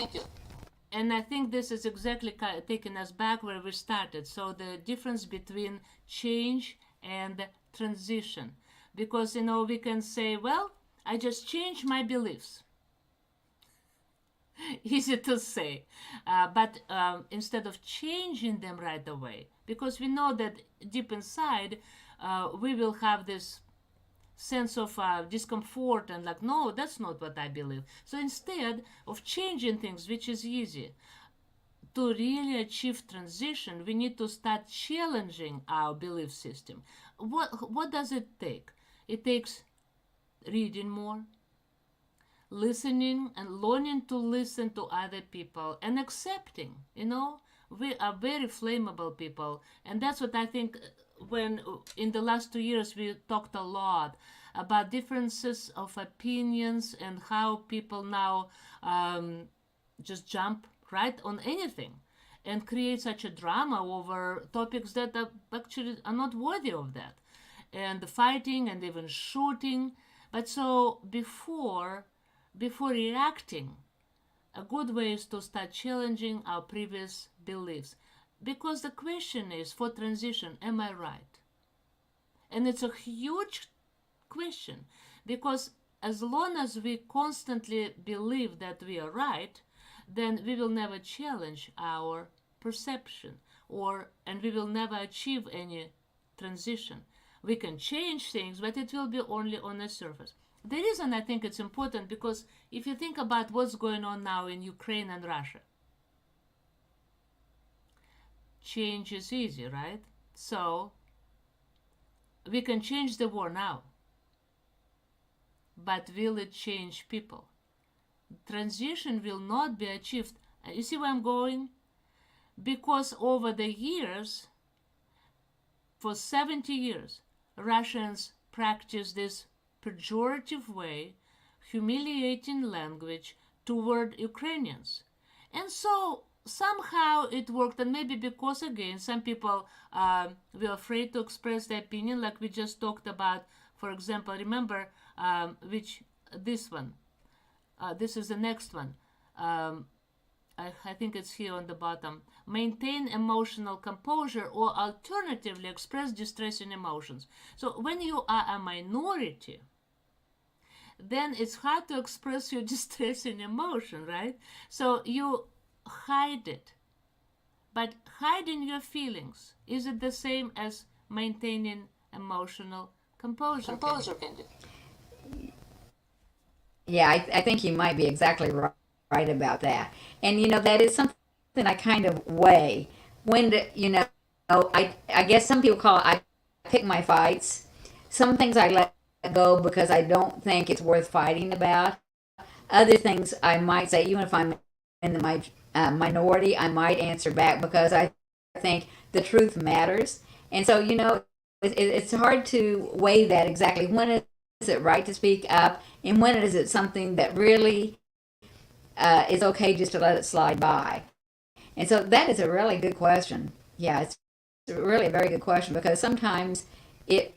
A: And I think this is exactly taking us back where we started. So the difference between change and transition. Because, we can say, well, I just changed my beliefs. Easy to say. But instead of changing them right away, because we know that deep inside, we will have this sense of discomfort and like, no, that's not what I believe. So instead of changing things, which is easy, to really achieve transition, we need to start challenging our belief system. What does it take? It takes reading more, listening and learning to listen to other people, and accepting. We are very flammable people, and that's what I think. When in the last 2 years we talked a lot about differences of opinions and how people now just jump right on anything and create such a drama over topics that actually are not worthy of that, and the fighting and even shooting. But so before reacting, a good way is to start challenging our previous beliefs, because the question is, for transition, am I right? And it's a huge question, because as long as we constantly believe that we are right, then we will never challenge our perception, and we will never achieve any transition. We can change things, but it will be only on the surface. The reason I think it's important, because if you think about what's going on now in Ukraine and Russia, change is easy, right? So we can change the war now, but will it change people? Transition will not be achieved. You see where I'm going? Because over the years, for 70 years, Russians practiced this pejorative way, humiliating language toward Ukrainians. And so somehow it worked, and maybe because, again, some people were afraid to express their opinion, like we just talked about. For example, remember this one. This is the next one. I think it's here on the bottom. Maintain emotional composure, or alternatively express distressing emotions. So when you are a minority, then it's hard to express your distressing emotion, right? So you hide it. But hiding your feelings, is it the same as maintaining emotional composure?
C: Yeah, I think you might be exactly right about that. And that is something I kind of weigh. I guess some people call it, I pick my fights. Some things I let go because I don't think it's worth fighting about. Other things I might say, even if I'm in the minority, I might answer back because I think the truth matters. And so, it's hard to weigh that exactly. When is it right to speak up, and when is it something that really is okay just to let it slide by? And so that is a really good question. Yeah, it's really a very good question, because sometimes it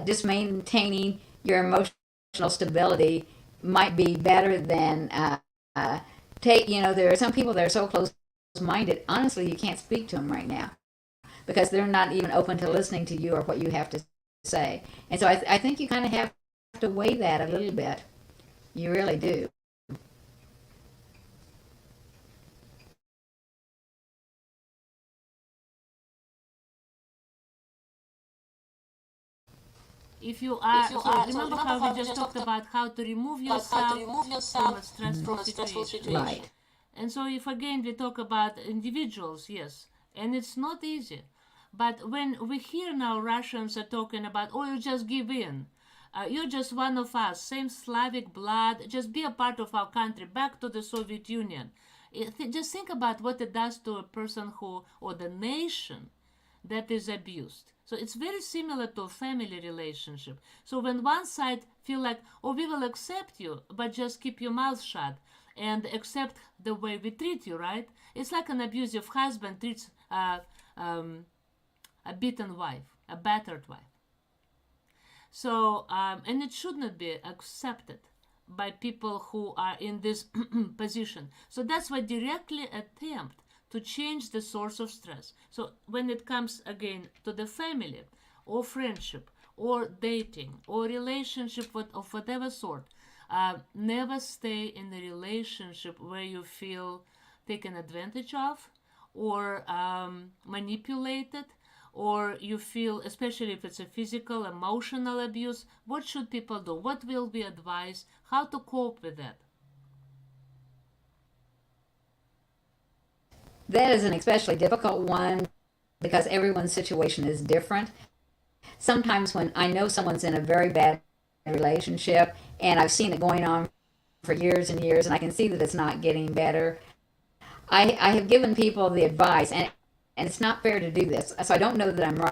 C: just maintaining your emotional stability might be better than there are some people that are so close-minded. Honestly, you can't speak to them right now because they're not even open to listening to you or what you have to say. And so I think you kind of have to weigh that a little bit. You really do.
A: If you are, so remember how we just talked about how to remove yourself from a stressful situation.
C: Right.
A: And so if again we talk about individuals, yes, and it's not easy. But when we hear now Russians are talking about, oh, you just give in. You're just one of us, same Slavic blood, just be a part of our country, back to the Soviet Union. Just think about what it does to a person or the nation that is abused. So it's very similar to a family relationship. So when one side feel like, oh, we will accept you, but just keep your mouth shut and accept the way we treat you, right? It's like an abusive husband treats a beaten wife, a battered wife. So, and it should not be accepted by people who are in this position. So that's why directly attempt to change the source of stress. So when it comes again to the family or friendship or dating or relationship of whatever sort, never stay in a relationship where you feel taken advantage of or manipulated, or you feel, especially if it's a physical, emotional abuse. What should people do? What will be advised? How to cope with that?
C: That is an especially difficult one because everyone's situation is different. Sometimes when I know someone's in a very bad relationship and I've seen it going on for years and years and I can see that it's not getting better, I have given people the advice, and it's not fair to do this, so I don't know that I'm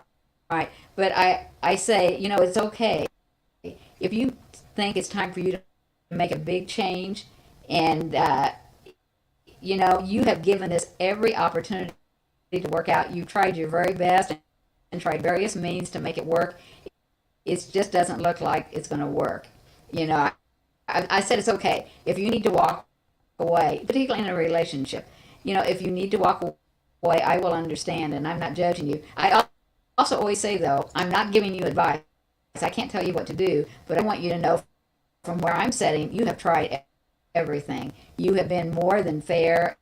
C: right, but I say, it's okay. If you think it's time for you to make a big change and, you have given this every opportunity to work out, you tried your very best and tried various means to make it work, it just doesn't look like it's going to work. I said it's okay. If you need to walk away, particularly in a relationship, if you need to walk away, I will understand, and I'm not judging you. I also always say, though, I'm not giving you advice. I can't tell you what to do, but I want you to know from where I'm sitting, you have tried everything. You have been more than fair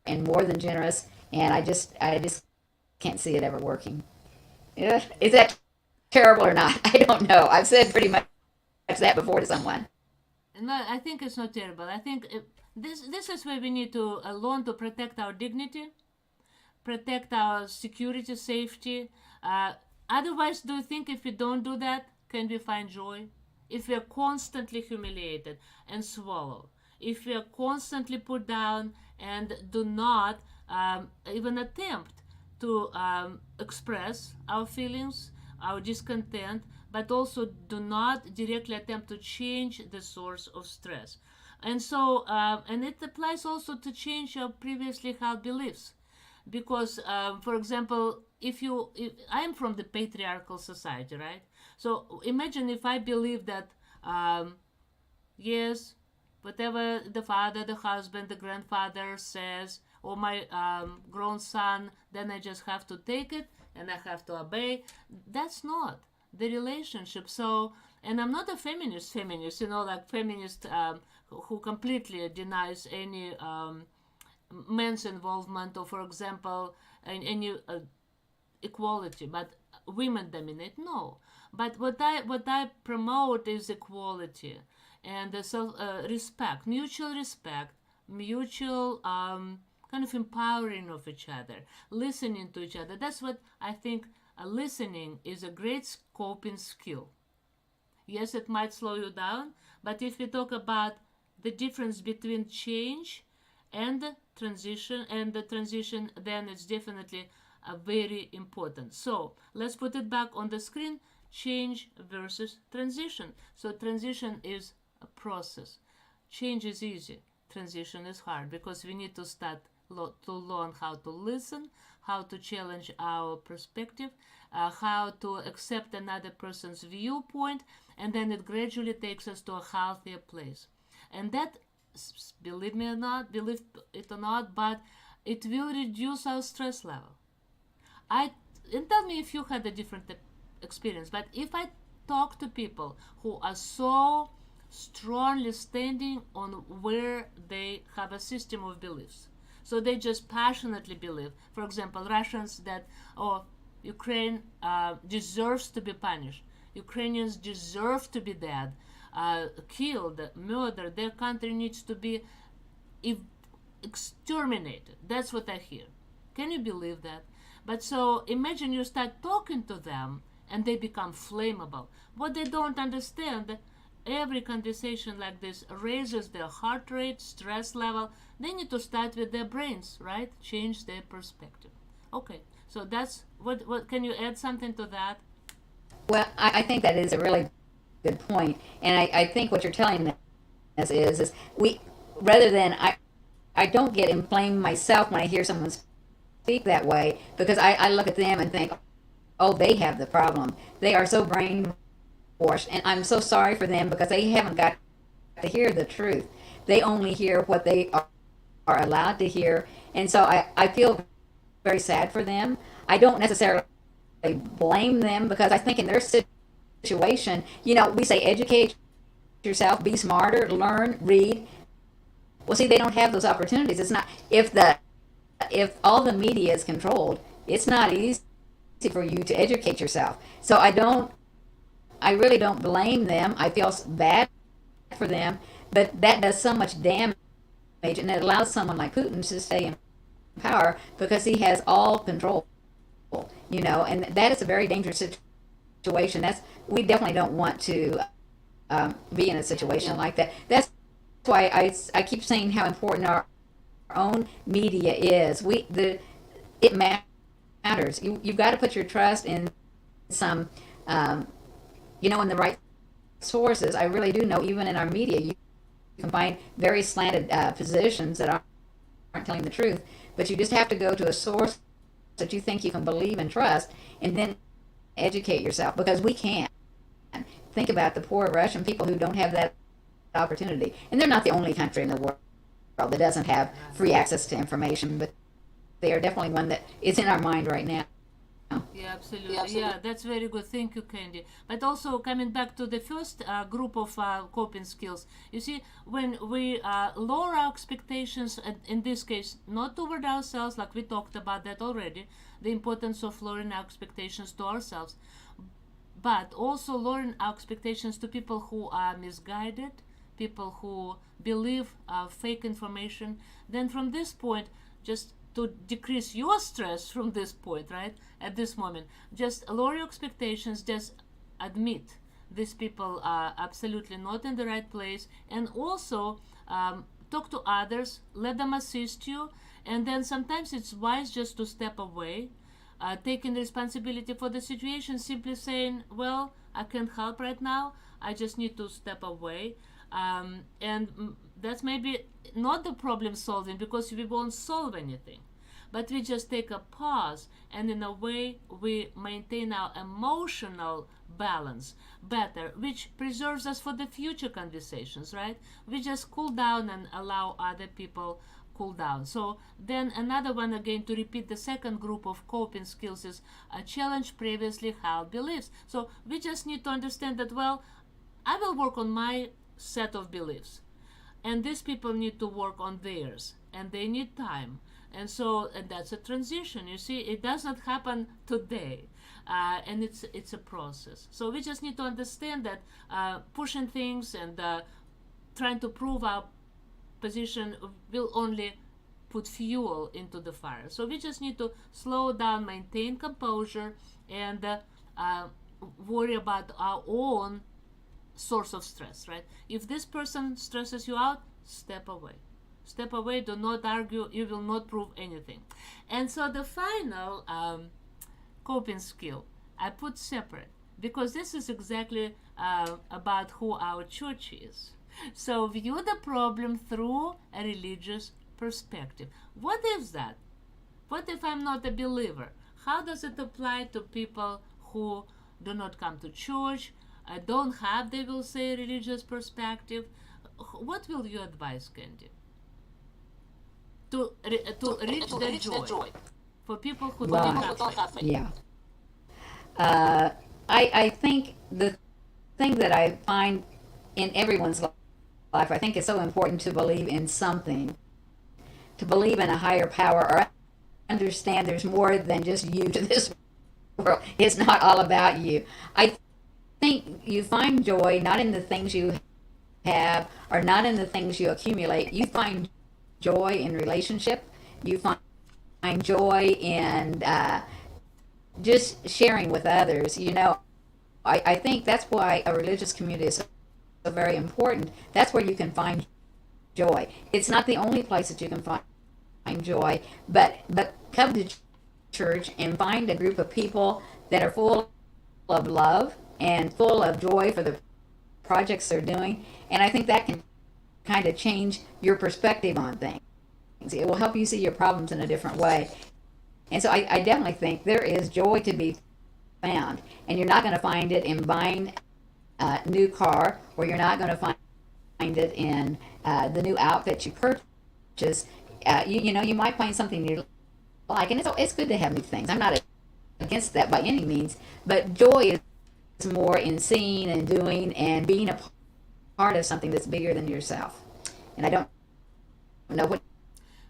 C: and more than generous, and I just can't see it ever working. Yeah. Is that terrible or not? I don't know. I've said pretty much that before to someone.
A: No, I think it's not terrible. I think this is where we need to learn to protect our dignity, protect our security, safety. Otherwise, do you think if we don't do that, can we find joy? If we are constantly humiliated and swallowed, if we are constantly put down and do not even attempt to express our feelings, our discontent, but also do not directly attempt to change the source of stress. And so, and it applies also to change your previously held beliefs. Because, for example, if I'm from the patriarchal society, right? So imagine if I believe that, yes, whatever the father, the husband, the grandfather says, or my grown son, then I just have to take it and I have to obey. That's not the relationship. So, and I'm not a feminist, like feminist who completely denies any men's involvement or, for example, any equality, but women dominate. No, but what I promote is equality and self respect, mutual kind of empowering of each other, listening to each other. That's what I think. Listening is a great coping skill. Yes, it might slow you down, but if we talk about the difference between change and the transition, then it's definitely very important. So let's put it back on the screen. Change versus transition. So transition is a process. Change is easy. Transition is hard because we need to start to learn how to listen, how to challenge our perspective, how to accept another person's viewpoint, and then it gradually takes us to a healthier place. And that, believe it or not, but it will reduce our stress level. And tell me if you had a different experience, but if I talk to people who are so strongly standing on where they have a system of beliefs, so they just passionately believe, for example, Russians that, Ukraine deserves to be punished, Ukrainians deserve to be dead, killed, murdered, their country needs to be exterminated. That's what I hear. Can you believe that? But so imagine you start talking to them and they become flammable. What they don't understand, every conversation like this raises their heart rate, stress level. They need to start with their brains, right? Change their perspective. Okay, So that's what can you add something to that?
C: Well, I think that is a really good point, and I think what you're telling us is we rather than I don't get inflamed myself when I hear someone speak that way because I look at them and think, oh, they have the problem. They are so brainwashed, and I'm so sorry for them because they haven't got to hear the truth. They only hear what they are allowed to hear, and so I feel very sad for them. I don't necessarily blame them because I think in their situation, we say educate yourself, be smarter, learn, read. Well, see, they don't have those opportunities. It's not if all the media is controlled, it's not easy for you to educate yourself. So I really don't blame them. I feel bad for them, but that does so much damage, and it allows someone like Putin to stay in power because he has all control. And that is a very dangerous situation. We definitely don't want to be in a situation like that. That's why I keep saying how important our own media is. It matters. You've got to put your trust in some, in the right sources. I really do know, even in our media, you can find very slanted positions that aren't telling the truth. But you just have to go to a source that you think you can believe and trust, and then educate yourself because we can't. Think about the poor Russian people who don't have that opportunity. And they're not the only country in the world that doesn't have free access to information, but they are definitely one that is in our mind right now.
A: Yeah, absolutely. Yeah, that's very good. Thank you, Candy. But also coming back to the first group of coping skills, you see, when we lower our expectations, and in this case, not toward ourselves, like we talked about that already, the importance of lowering our expectations to ourselves, but also lowering our expectations to people who are misguided, people who believe fake information, then from this point, just to decrease your stress from this point, right? At this moment, just lower your expectations, just admit these people are absolutely not in the right place, and also talk to others, let them assist you, and then sometimes it's wise just to step away, taking responsibility for the situation, simply saying, well, I can't help right now, I just need to step away. And that's maybe not the problem solving because we won't solve anything, but we just take a pause, and in a way we maintain our emotional balance better, which preserves us for the future conversations, right? We just cool down and allow other people cool down. So then another one, again, to repeat the second group of coping skills, is challenge previously held beliefs. So we just need to understand that, well, I will work on my set of beliefs, and these people need to work on theirs, and they need time. And that's a transition. You see, it does not happen today, and it's a process. So we just need to understand that pushing things and trying to prove our position will only put fuel into the fire. So we just need to slow down, maintain composure, and worry about our own source of stress, right? If this person stresses you out, step away. Step away, do not argue, you will not prove anything. And so the final coping skill I put separate because this is exactly about who our church is. So view the problem through a religious perspective. What is that? What if I'm not a believer? How does it apply to people who do not come to church, don't have, they will say, religious perspective? What will you advise, Candy? To reach the joy for people who don't have faith.
C: Yeah. I think the thing that I find in everyone's life, I think it's so important to believe in something, to believe in a higher power, or understand there's more than just you to this world. It's not all about you. I think you find joy not in the things you have or not in the things you accumulate. You find joy in relationship. You find joy in just sharing with others. I think that's why a religious community is so very important. That's where you can find joy. It's not the only place that you can find joy, but come to church and find a group of people that are full of love and full of joy for the projects they're doing. And I think that can kind of change your perspective on things. It will help you see your problems in a different way. And so I definitely think there is joy to be found. And you're not going to find it in buying a new car, or you're not going to find it in the new outfit you purchase. You might find something you like, and it's good to have new things. I'm not against that by any means, but joy is more in seeing and doing and being a part of something that's bigger than yourself. And I don't know what.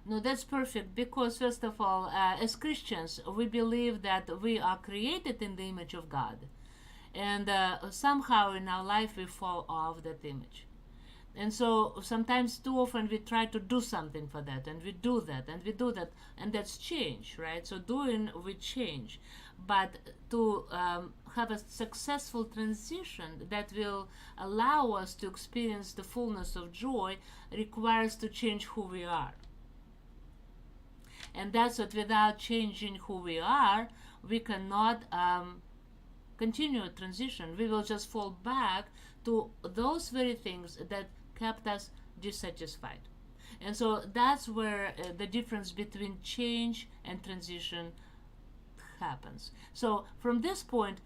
A: No, that's perfect because, first of all, as Christians, we believe that we are created in the image of God. And somehow in our life we fall off that image. And so sometimes, too often, we try to do something for that, and we do that, and we do that, and that's change, right? So doing, we change. But to have a successful transition that will allow us to experience the fullness of joy requires to change who we are. And that's what, without changing who we are, we cannot continue a transition. We will just fall back to those very things that kept us dissatisfied. And so that's where the difference between change and transition happens. So from this point,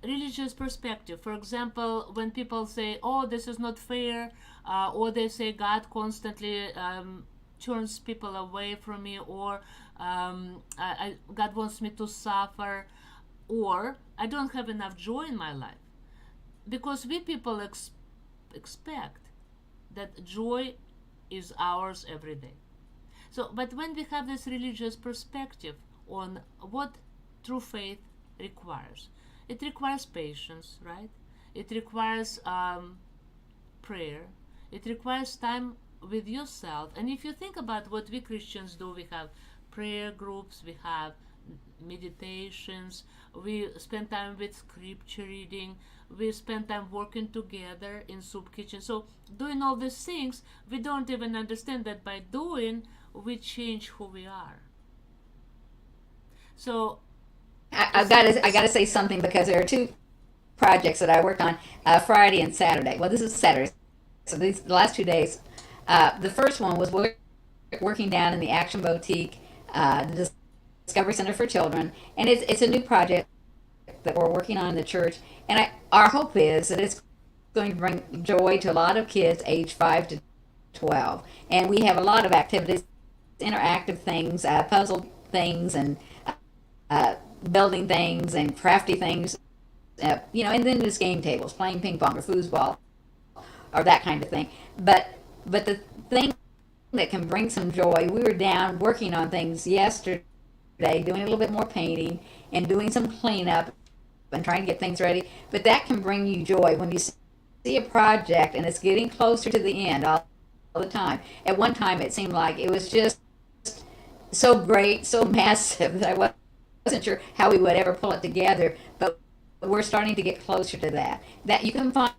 A: religious perspective, for example, when people say, oh, this is not fair, or they say God constantly turns people away from me, or God wants me to suffer, or I don't have enough joy in my life. Because we people expect that joy is ours every day. So, but when we have this religious perspective on what true faith requires, it requires patience, right? It requires prayer. It requires time with yourself. And if you think about what we Christians do, we have prayer groups, we have meditations, we spend time with scripture reading, we spend time working together in soup kitchen. So doing all these things, we don't even understand that by doing, we change who we are. So
C: I gotta say something, because there are two projects that I worked on, Friday and Saturday. Well, this is Saturday, so the last 2 days. The first one was working down in the Action Boutique, the Discovery Center for Children, and it's a new project that we're working on in the church. And our hope is that it's going to bring joy to a lot of kids age 5 to 12. And we have a lot of activities, interactive things, puzzle things, and building things, and crafty things, and then there's game tables, playing ping pong or foosball, or that kind of thing. But the thing that can bring some joy, we were down working on things yesterday, doing a little bit more painting and doing some cleanup and trying to get things ready. But that can bring you joy when you see a project and it's getting closer to the end all the time. At one time, it seemed like it was just so great, so massive, that I wasn't sure how we would ever pull it together. But we're starting to get closer to that. That you can find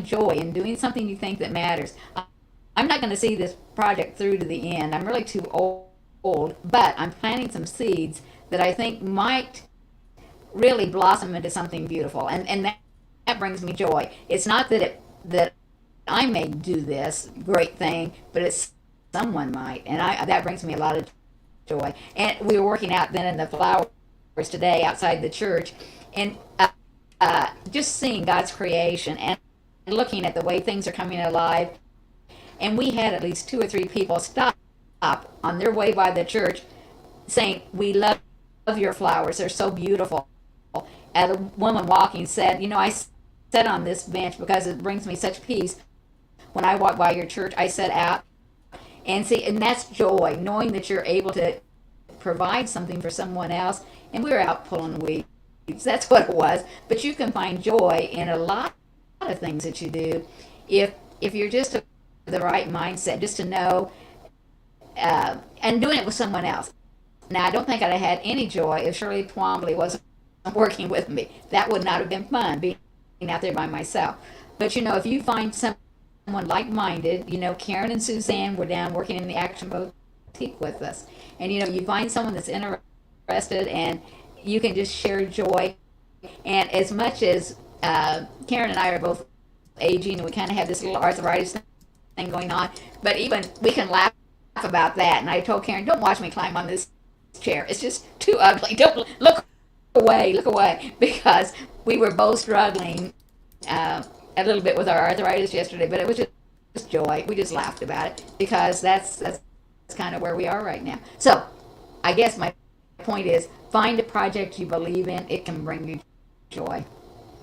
C: joy in doing something you think that matters. I'm not going to see this project through to the end. I'm really too old, but I'm planting some seeds that I think might really blossom into something beautiful, and that brings me joy. It's not that I may do this great thing, but it's someone might, and that brings me a lot of joy. And we were working out then in the flowers today outside the church, and just seeing God's creation and looking at the way things are coming alive. And we had at least 2 or 3 people stop on their way by the church saying, we love your flowers, they're so beautiful. And a woman walking said, I sit on this bench because it brings me such peace. When I walk by your church, I sit out and see, and that's joy, knowing that you're able to provide something for someone else. And we were out pulling weeds. That's what it was. But you can find joy in a lot of things that you do if you're just the right mindset, just to know, and doing it with someone else. Now, I don't think I'd have had any joy if Shirley Twombly wasn't working with me. That would not have been fun, being out there by myself. But if you find someone like-minded, Karen and Suzanne were down working in the Action boutique with us. And you find someone that's interested, and you can just share joy. And as much as Karen and I are both aging, and we kind of have this little arthritis thing going on, but even we can laugh about that. And I told Karen, don't watch me climb on this chair. It's just too ugly. Don't look away, because we were both struggling a little bit with our arthritis yesterday, but it was just joy. We just laughed about it because that's kind of where we are right now. So I guess my point is, find a project you believe in. It can bring you joy.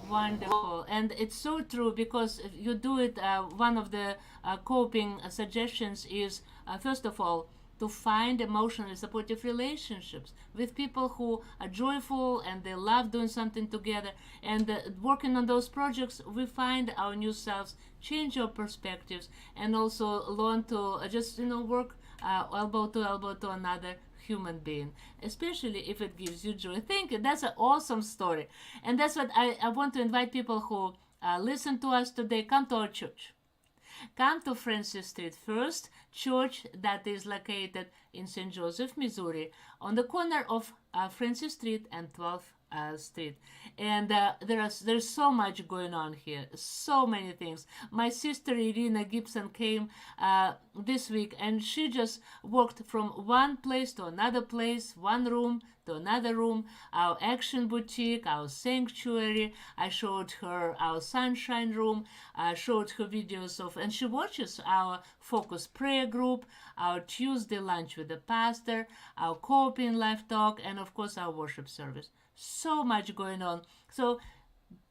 A: Wonderful, and it's so true because you do it. One of the coping suggestions is, first of all, to find emotionally supportive relationships with people who are joyful and they love doing something together. And working on those projects, we find our new selves, change our perspectives, and also learn to just work elbow to another human being, especially if it gives you joy. Thank you. That's an awesome story. And that's what I want to invite people who listen to us today. Come to our church. Come to Francis Street First Church, that is located in St. Joseph, Missouri, on the corner of Francis Street and 12th Street. And there's so much going on here, so many things. My sister Irina Gibson came this week, and she just walked from one place to another place, one room to another room, our action boutique, our sanctuary. I showed her our sunshine room. I showed her videos of, and she watches our focus prayer group, our Tuesday lunch with the pastor, our coping life talk, and of course our worship service. So much going on. So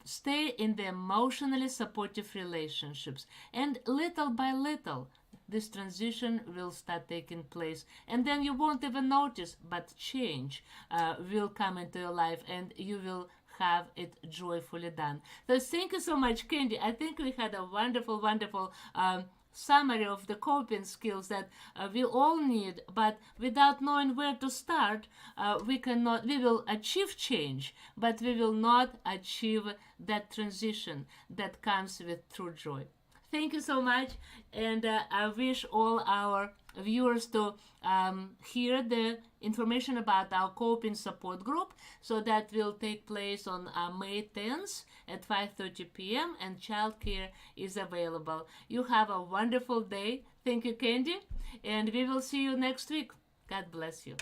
A: stay in the emotionally supportive relationships, and little by little this transition will start taking place, and then you won't even notice, but change will come into your life, and you will have it joyfully done. So thank you so much, Candy. I think we had a wonderful summary of the coping skills that we all need, but without knowing where to start, we will achieve change, but we will not achieve that transition that comes with true joy. Thank you so much, and I wish all our viewers to hear the information about our coping support group. So that will take place on May 10th at 5:30 p.m. and childcare is available. You have a wonderful day. Thank you, Candy, and we will see you next week. God bless you.